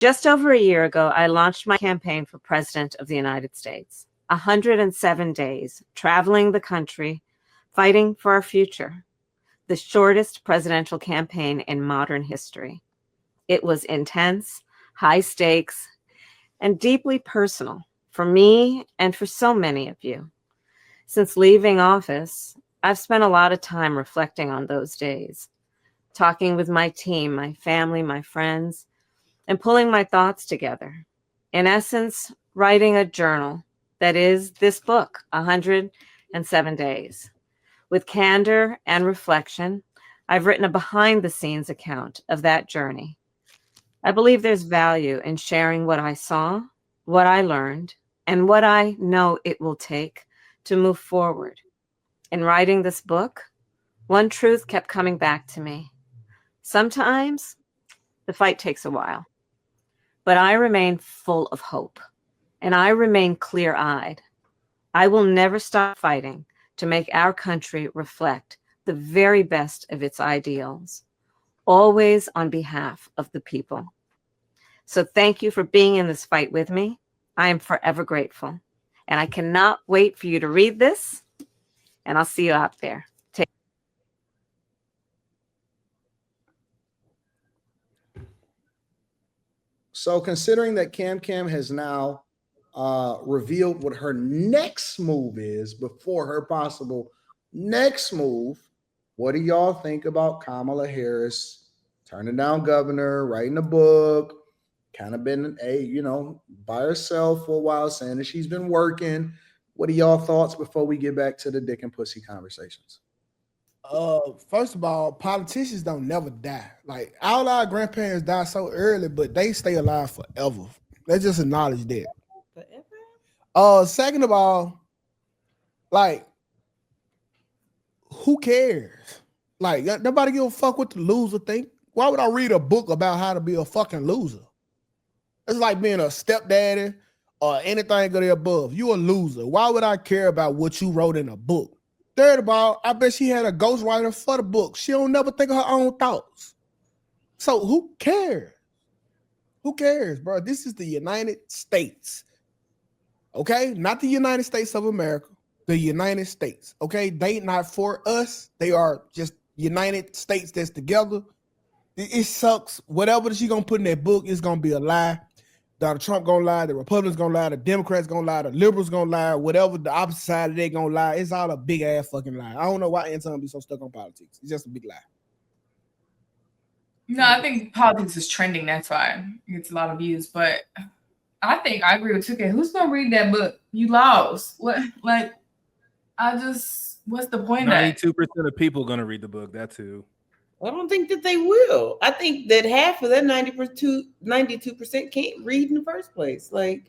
Just over a year ago, I launched my campaign for President of the United States. 107 days, traveling the country, fighting for our future. The shortest presidential campaign in modern history. It was intense, high stakes, and deeply personal for me and for so many of you. Since leaving office, I've spent a lot of time reflecting on those days, talking with my team, my family, my friends, and pulling my thoughts together. In essence, writing a journal that is this book, 107 Days. With candor and reflection, I've written a behind the scenes account of that journey. I believe there's value in sharing what I saw, what I learned, and what I know it will take to move forward. In writing this book, one truth kept coming back to me. Sometimes the fight takes a while, but I remain full of hope and I remain clear eyed. I will never stop fighting to make our country reflect the very best of its ideals, always on behalf of the people. So thank you for being in this fight with me. I am forever grateful. And I cannot wait for you to read this, and I'll see you out there. So considering that Cam has now revealed what her next move is before her possible next move, what do y'all think about Kamala Harris turning down governor, writing a book, kind of been by herself for a while, saying that she's been working? What are y'all thoughts before we get back to the dick and pussy conversations? First of all, politicians don't never die. Like all our grandparents die so early, but they stay alive forever. Let's just acknowledge that. Forever. Second of all, like, who cares? Like, nobody give a fuck what the loser think. Why would I read a book about how to be a fucking loser? It's like being a stepdaddy or anything of the above. You a loser. Why would I care about what you wrote in a book? Third of all, I bet she had a ghostwriter for the book. She don't never think of her own thoughts. So who cares? Who cares, bro? This is the United States. Okay? Not the United States of America. The United States. Okay? They not for us. They are just United States that's together. It sucks. Whatever she gonna put in that book is gonna be a lie. Donald Trump gonna lie, the Republicans gonna lie, the Democrats gonna lie, the liberals gonna lie, whatever the opposite side of they gonna lie. It's all a big ass fucking lie. I don't know why Anton be so stuck on politics. It's just a big lie. No, I think politics is trending. That's why it gets a lot of views. But I think I agree with 2K. Who's gonna read that book? You lost. What? Like, what's the point? 92% of people gonna read the book. That's who. I don't think that they will. I think that half of that 92% can't read in the first place. Like,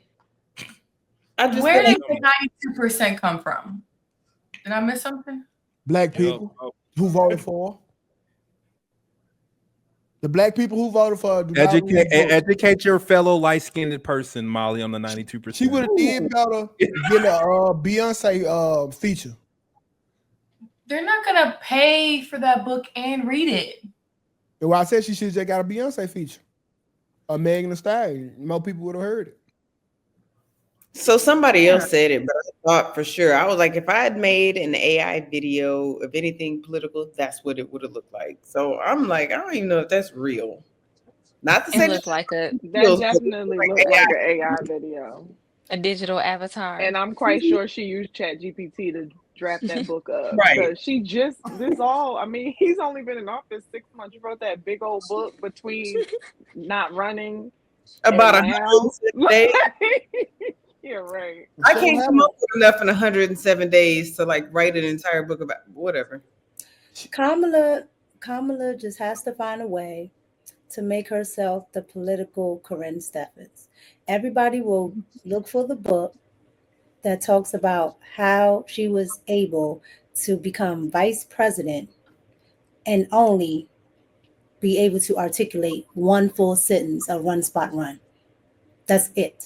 where did the 92% come from? Did I miss something? Black people who voted for. The black people who voted for. Educate your fellow light-skinned person, Molly, on the 92%. She would have did better get a Beyonce feature. They're not gonna pay for that book and read it. Well, I said she should have just got a Beyonce feature. A Megan Thee Stallion. More people would have heard it. So somebody else said it, but I thought for sure. I was like, if I had made an AI video of anything political, that's what it would have looked like. So I'm like, I don't even know if that's real. Not to say look like that definitely looked like an AI video. A digital avatar. And I'm quite sure she used ChatGPT to draft that book up. Right. Because he's only been in office 6 months. You wrote that big old book between not running. About 107 days. Yeah, right. I can't come up with enough in 107 days to like write an entire book about whatever. Kamala just has to find a way to make herself the political Corinne Steffens. Everybody will look for the book that talks about how she was able to become vice president and only be able to articulate one full sentence, a run spot run. That's it.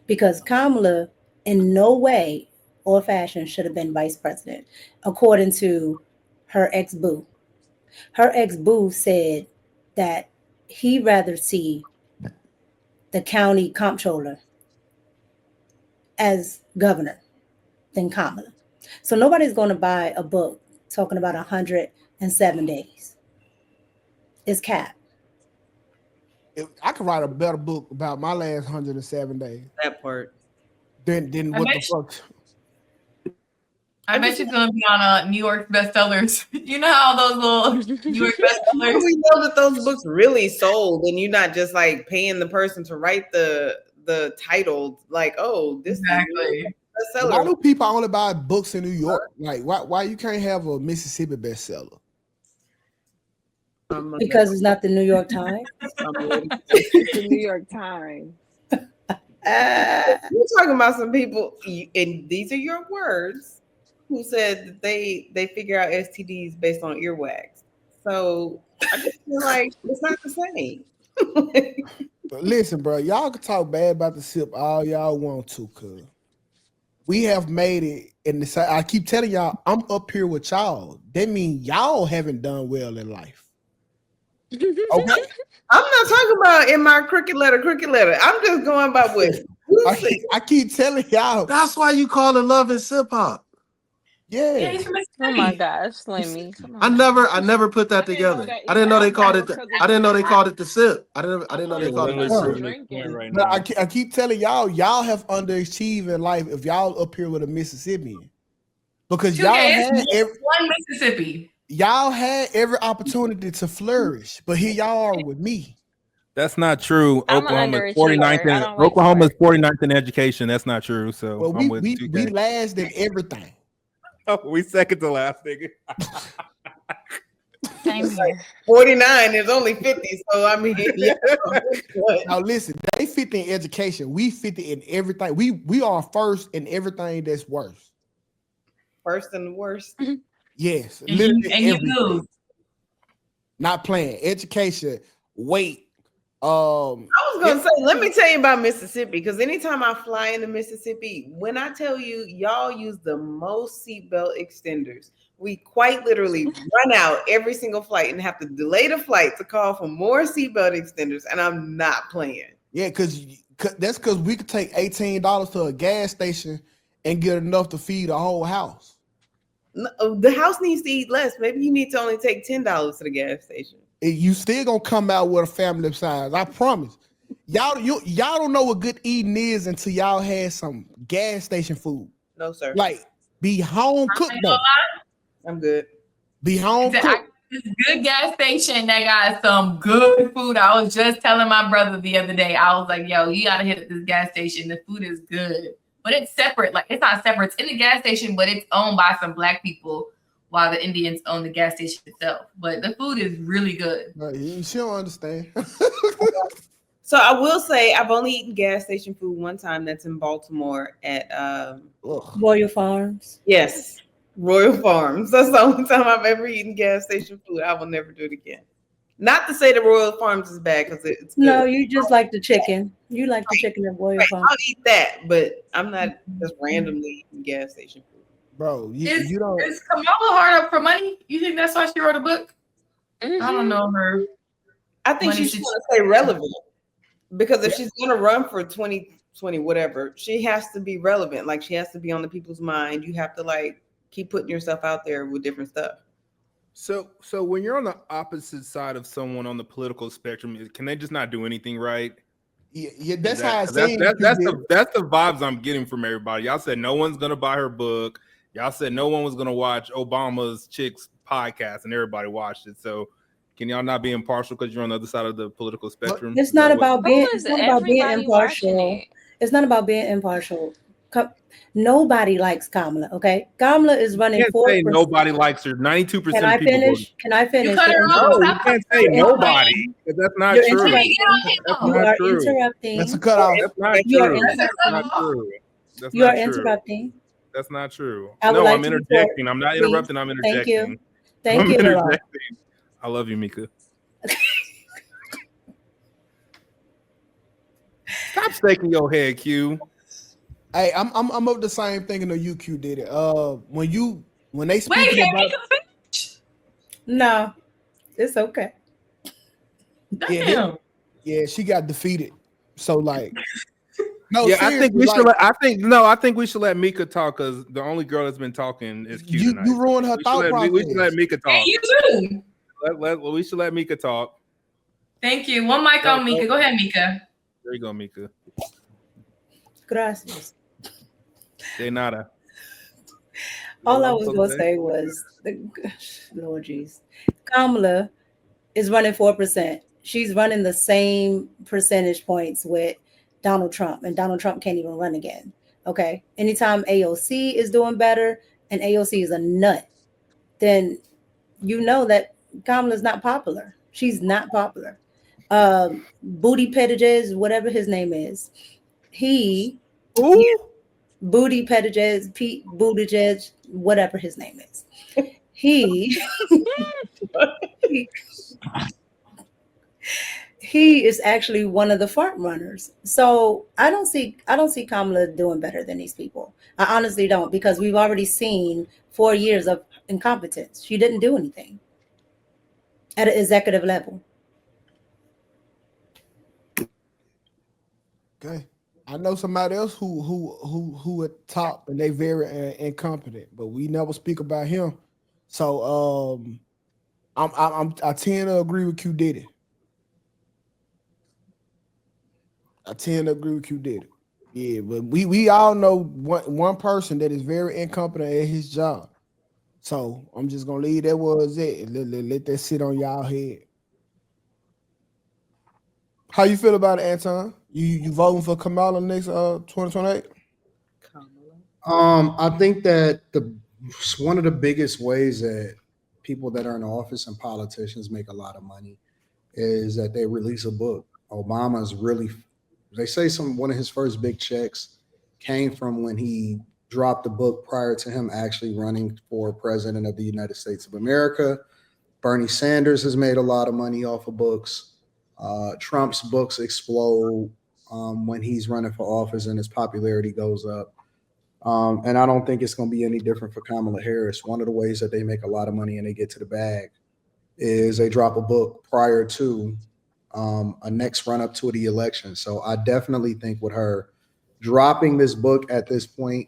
Because Kamala in no way or fashion should have been vice president, according to her ex-boo. Her ex-boo said that he'd rather see the county comptroller as governor than Kamala. So nobody's going to buy a book talking about 107 days. It's cap. I could write a better book about my last 107 days That part. than what the fuck. I bet you're gonna be on New York bestsellers. You know how those little New York bestsellers. We know that those books really sold, and you're not just like paying the person to write the title. Like, oh, this Exactly. is a Why bestseller. do people only buy books in New York? Like, why you can't have a Mississippi bestseller? Because it's not the New York Times. It's the New York Times. You're talking about some people, and these are your words, who said that they figure out STDs based on earwax. So I just feel like it's not the same. But listen, bro, y'all can talk bad about the SIP all y'all want to, cuz we have made it in the side. I keep telling y'all, I'm up here with y'all. That means y'all haven't done well in life. Okay. I'm not talking about in my cricket letter. I'm just going by what you say. I keep telling y'all. That's why you call it love and sip hop. Yeah, Yeah. he's from Oh my Mississippi. gosh, Slimmy. Come I on. never put that I didn't know together. that I didn't know they called it. either. I didn't know they called it the sip. I didn't know they I called it Literally the thought sip. proving his point drinking. right But now. I keep telling y'all have underachieved in life if y'all up here with a Mississippian. Because Two days, y'all one Mississippi. had every opportunity to flourish, but here y'all are with me. That's not true. I'm an Oklahoma's underachiever. 49th I in don't like Oklahoma's to work. 49th in education. That's not true. So Well, I'm with we 2K. last in everything. Oh, we second to last, nigga. Same here. 49 is only 50, so I mean, Yeah. Now listen, they 50 in education. We 50 in everything. We are first in everything that's worse. first and worst. Yes, And you literally everything. lose. Not playing. Education, weight. I was gonna say, let me tell you about Mississippi, because anytime I fly into Mississippi, when I tell you y'all use the most seatbelt extenders, we quite literally run out every single flight and have to delay the flight to call for more seatbelt extenders, and I'm not playing. Yeah, because that's because we could take $18 to a gas station and get enough to feed a whole house. No, the house needs to eat less. Maybe you need to only take $10 to the gas station. You still gonna come out with a family size. I promise. Y'all don't know what good eating is until y'all had some gas station food. No, sir. Like be home cooked though. I'm good. Be home cooked. This good gas station that got some good food. I was just telling my brother the other day. I was like, "Yo, you gotta hit up this gas station. The food is good, but it's separate. Like it's not separate. It's in the gas station, but it's owned by some black people, while the Indians own the gas station itself. But the food is really good." She don't understand. So I will say I've only eaten gas station food one time. That's in Baltimore at Royal Farms. Yes, Royal Farms. That's the only time I've ever eaten gas station food. I will never do it again. Not to say that Royal Farms is bad, because it's good. No, you just like the chicken. You like the chicken at Royal Farms. I'll eat that, but I'm not just randomly eating gas station food. Bro, Is you don't. Kamala hard up for money? You think that's why she wrote a book? I don't know her. I think Money she's trying to stay relevant, because if she's going to run for 2020, whatever, she has to be relevant. Like she has to be on the people's mind. You have to like keep putting yourself out there with different stuff. So when you're on the opposite side of someone on the political spectrum, can they just not do anything right? Yeah, that's how I That's say the vibes I'm getting from everybody. Y'all said no one's gonna buy her book. Y'all said no one was gonna watch Obama's Chicks podcast, and everybody watched it. So can y'all not be impartial because you're on the other side of the political spectrum? It's not about being. Who is It's not about being everybody watching impartial. it? It's not about being impartial. Nobody likes Kamala. Okay, Kamala is running You can't 4%. say nobody likes her. 92% Can I of people finish? voted. Can I finish? You cut her No, off. you Stop can't say cutting her off. nobody. 'Cause that's not You're true. interrupting. That's You not are true. interrupting. That's a cutoff. That's not You are true. interrupting. That's not true. That's You are not true. interrupting. That's not true. I would No, like I'm to interjecting. report, I'm not please. interrupting. I'm Thank interjecting. you. Thank I'm you, Laurent. interjecting. I love you, Mika. Stop shaking your head, Q. Hey, I'm up the same thing in the UQ did it. When they Wait, speaking can about we finish? No, it's okay. yeah, Damn. yeah, she got defeated. So like, no, Yeah, I think we seriously, should. like, I think we should let Mika talk because the only girl that's been talking is Q tonight. you ruined her thought process. We should let Mika And talk. you too. We should let Mika talk. Thank you. One mic on Mika. Go ahead, Mika. There you go, Mika. Gracias. De nada. All I was going to say was, Lord jeez, Kamala is running 4%. She's running the same percentage points with Donald Trump, and Donald Trump can't even run again. Okay. Anytime AOC is doing better and AOC is a nut, then you know that Kamala's not popular. She's not popular. Booty Pettiges, whatever his name is, he Booty Pettiges, Pete Buttigieg, whatever his name is, he is actually one of the front runners. So I don't see Kamala doing better than these people. I honestly don't, because we've already seen 4 years of incompetence. She didn't do anything at an executive level. Okay. I know somebody else who at top and they very incompetent, but we never speak about him. So I tend to agree with Q Diddy. Yeah, but we all know one person that is very incompetent at his job. So I'm just gonna leave that was it. Let that sit on y'all head. How you feel about it, Anton? You voting for Kamala next 2028? I think that one of the biggest ways that people that are in office and politicians make a lot of money is that they release a book. Obama's really, they say one of his first big checks came from when he dropped a book prior to him actually running for president of the United States of America. Bernie Sanders has made a lot of money off of books. Trump's books explode when he's running for office and his popularity goes up. And I don't think it's going to be any different for Kamala Harris. One of the ways that they make a lot of money and they get to the bag is they drop a book prior to a next run up to the election. So I definitely think with her dropping this book at this point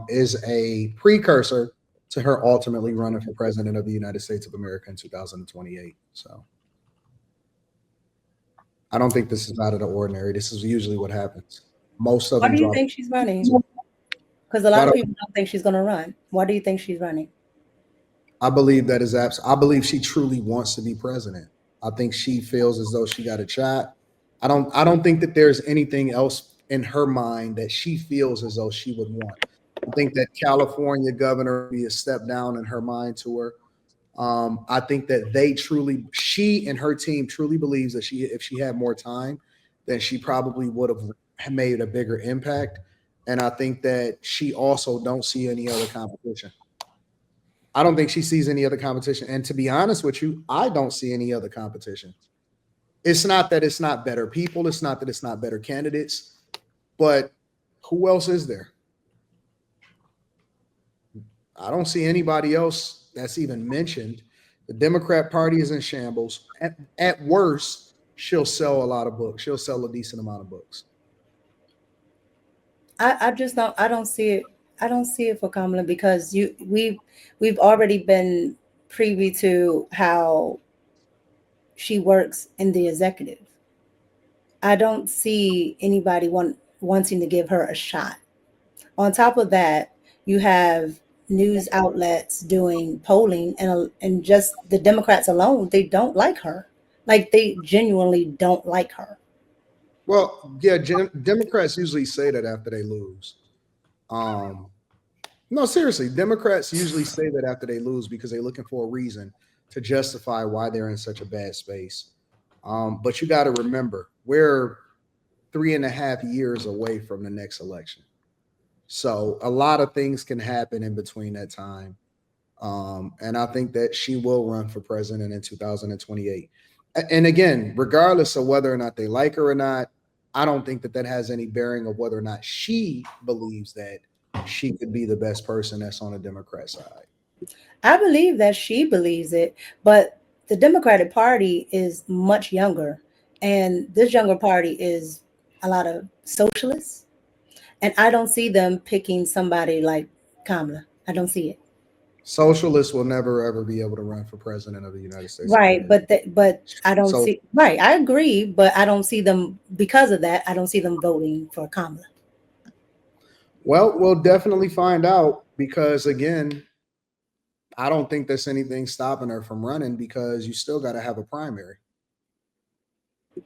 is a precursor to her ultimately running for president of the United States of America in 2028. So I don't think this is out of the ordinary. This is usually what happens. Most of them. Why do you think she's running? Because a lot of people don't think she's going to run. Why do you think she's running? I believe that is absolutely. I believe she truly wants to be president. I think she feels as though she got a shot. I don't think that there's anything else in her mind that she feels as though she would want. I think that California governor would be a step down in her mind to her. I think that she and her team truly believes that if she had more time, then she probably would have made a bigger impact. And I think that she also don't see any other competition. I don't think she sees any other competition. And to be honest with you, I don't see any other competition. It's not that it's not better people. It's not that it's not better candidates. But who else is there? I don't see anybody else that's even mentioned. The Democrat Party is in shambles. At worst, she'll sell a lot of books. She'll sell a decent amount of books. I don't see it. I don't see it for Kamala because we've already been privy to how she works in the executive. I don't see anybody wanting to give her a shot. On top of that, you have news outlets doing polling, and just the Democrats alone, they don't like her. Like, they genuinely don't like her. Well, yeah, Democrats usually say that after they lose. No, seriously, Democrats usually say that after they lose because they're looking for a reason to justify why they're in such a bad space. But you got to remember, we're 3.5 years away from the next election. So a lot of things can happen in between that time. And I think that she will run for president in 2028. And again, regardless of whether or not they like her or not, I don't think that has any bearing of whether or not she believes that she could be the best person that's on the Democrat side. I believe that she believes it, but the Democratic Party is much younger And this younger party is a lot of socialists. And I don't see them picking somebody like Kamala. I don't see it. Socialists will never ever be able to run for president of the United States of Right, America. but I don't So, see right. I agree, but I don't see them because of that. I don't see them voting for Kamala. well, we'll definitely find out because again, I don't think there's anything stopping her from running because you still got to have a primary.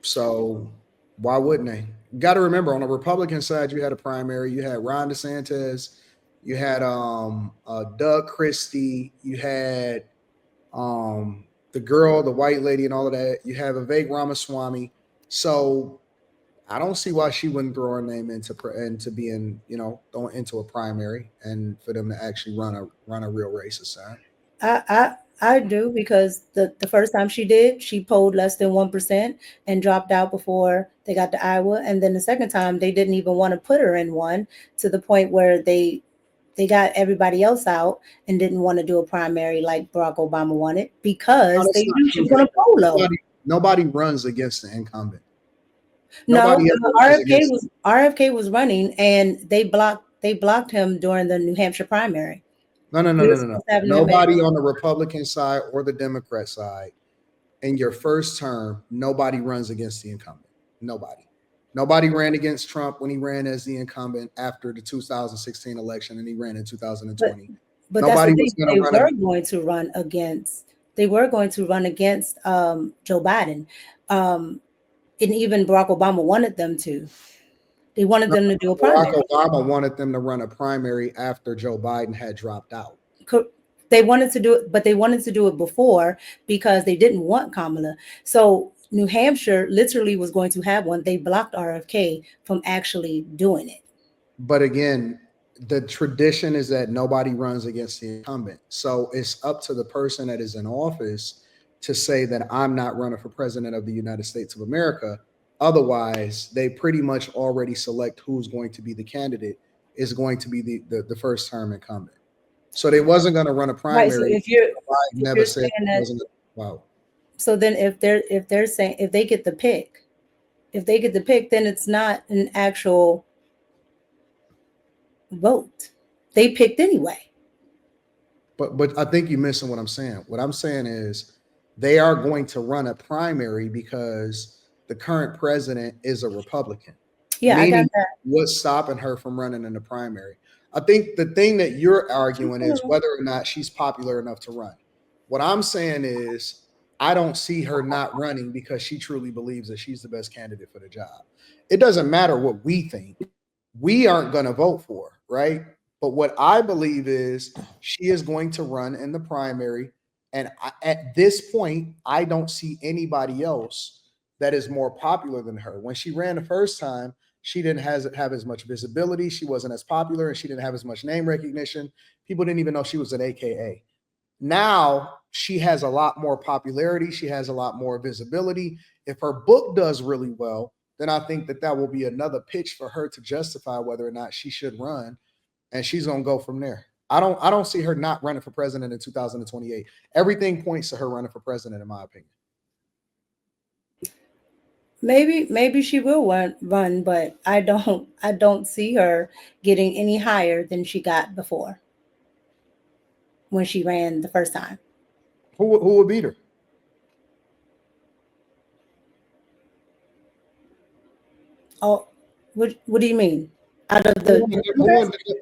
So why wouldn't they? You got to remember on the Republican side, you had a primary. You had Ron DeSantis, you had Doug Christie, you had the girl, the white lady, and all of that. You have Vivek Ramaswamy. So I don't see why she wouldn't throw her name into being, thrown into a primary and for them to actually run a real race aside. I do because the first time she did, she polled less than 1% and dropped out before they got to Iowa. And then the second time, they didn't even want to put her in one to the point where they got everybody else out and didn't want to do a primary like Barack Obama wanted No, because that's they not knew she true. was going to poll low. Nobody runs against the incumbent. No, Nobody ever runs against. RFK was running and they blocked him during the New Hampshire primary. No, no, no, We no, were no, no. supposed to have New Hampshire. Nobody on the Republican side or the Democrat side in your first term, nobody runs against the incumbent. Nobody. Nobody ran against Trump when he ran as the incumbent after the 2016 election and he ran in 2020. But that's the Nobody thing. was going to run against. They were going to run against Joe Biden. And even Barack Obama wanted them to. They wanted them to do a Barack primary. Obama wanted them to run a primary after Joe Biden had dropped out. They wanted to do it, but they wanted to do it before because they didn't want Kamala. So New Hampshire literally was going to have one. They blocked RFK from actually doing it. But again, the tradition is that nobody runs against the incumbent. So it's up to the person that is in office to say that I'm not running for president of the United States of America. Otherwise, they pretty much already select who's going to be the candidate is going to be the first term incumbent. So they wasn't going to run a primary. Right. So if you're never said saying that, wasn't. Wow. so then if they're saying if they get the pick, then it's not an actual vote. They picked anyway. But I think you're missing what I'm saying. What I'm saying is they are going to run a primary because the current president is a Republican. Yeah, I got Meaning, that. what's stopping her from running in the primary? I think the thing that you're arguing is whether or not she's popular enough to run. What I'm saying is I don't see her not running because she truly believes that she's the best candidate for the job. It doesn't matter what we think. We aren't going to vote for her, right? But what I believe is she is going to run in the primary. And at this point, I don't see anybody else that is more popular than her. When she ran the first time, she didn't have as much visibility. She wasn't as popular and she didn't have as much name recognition. People didn't even know she was an AKA. Now she has a lot more popularity. She has a lot more visibility. If her book does really well, then I think that will be another pitch for her to justify whether or not she should run. And she's going to go from there. I don't see her not running for president in 2028. Everything points to her running for president, in my opinion. Maybe she will run, but I don't see her getting any higher than she got before when she ran the first time. Who will beat her? Oh, what do you mean? Out of the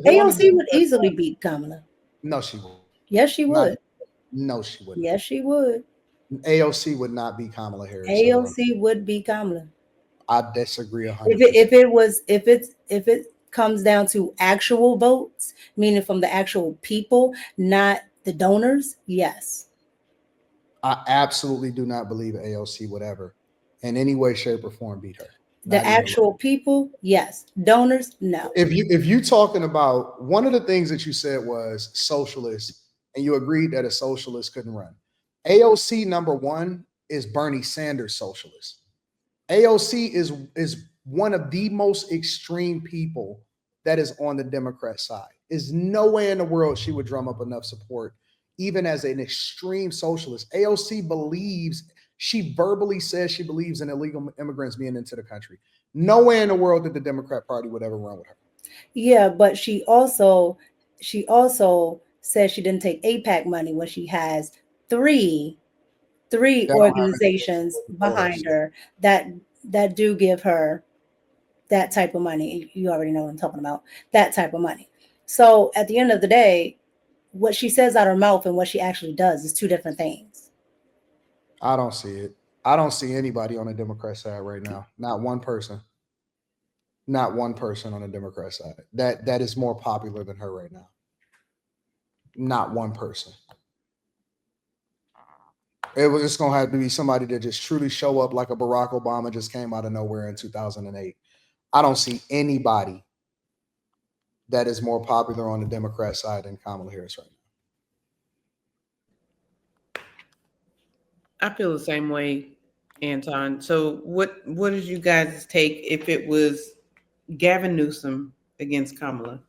AOC would easily beat Kamala. No, she would. Yes, she would. No, she wouldn't. Yes, she would. AOC would not beat Kamala Harris. AOC would beat Kamala. I disagree 100%. If it comes down to actual votes, meaning from the actual people, not the donors, yes. I absolutely do not believe AOC would ever, in any way, shape, or form, beat her. The actual people, yes. Donors, no. If you talking about, one of the things that you said was socialist, and you agreed that a socialist couldn't run. AOC number one is Bernie Sanders socialist. AOC is one of the most extreme people that is on the Democrat side. There's no way in the world she would drum up enough support, even as an extreme socialist. AOC believes She verbally says she believes in illegal immigrants being into the country. Nowhere in the world that the Democrat Party would ever run with her. Yeah, but she also says she didn't take APAC money when she has three organizations behind her that do give her that type of money. You already know what I'm talking about. That type of money. So at the end of the day, what she says out her mouth and what she actually does is two different things. I don't see it. I don't see anybody on the Democrat side right now. Not one person. Not one person on the Democrat side that is more popular than her right now. Not one person. It's going to have to be somebody that just truly show up like a Barack Obama just came out of nowhere in 2008. I don't see anybody that is more popular on the Democrat side than Kamala Harris right now. I feel the same way, Anton. So what did you guys take if it was Gavin Newsom against Kamala?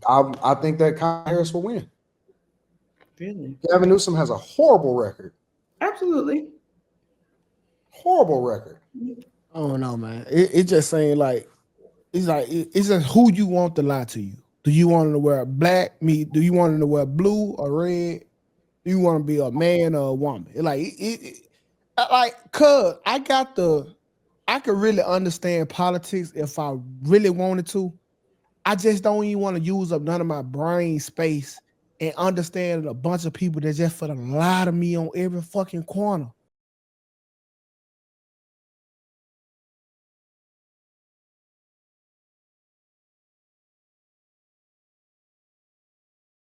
I think that Kamala Harris will win. Really? Gavin Newsom has a horrible record. Absolutely. Horrible record. I don't know, man. It's just saying like it's just who you want to lie to you. Do you want to wear black? Do you want to wear blue or red? Do you want to be a man or a woman? Cause I could really understand politics if I really wanted to. I just don't even want to use up none of my brain space and understand a bunch of people that just for the lie to me on every fucking corner.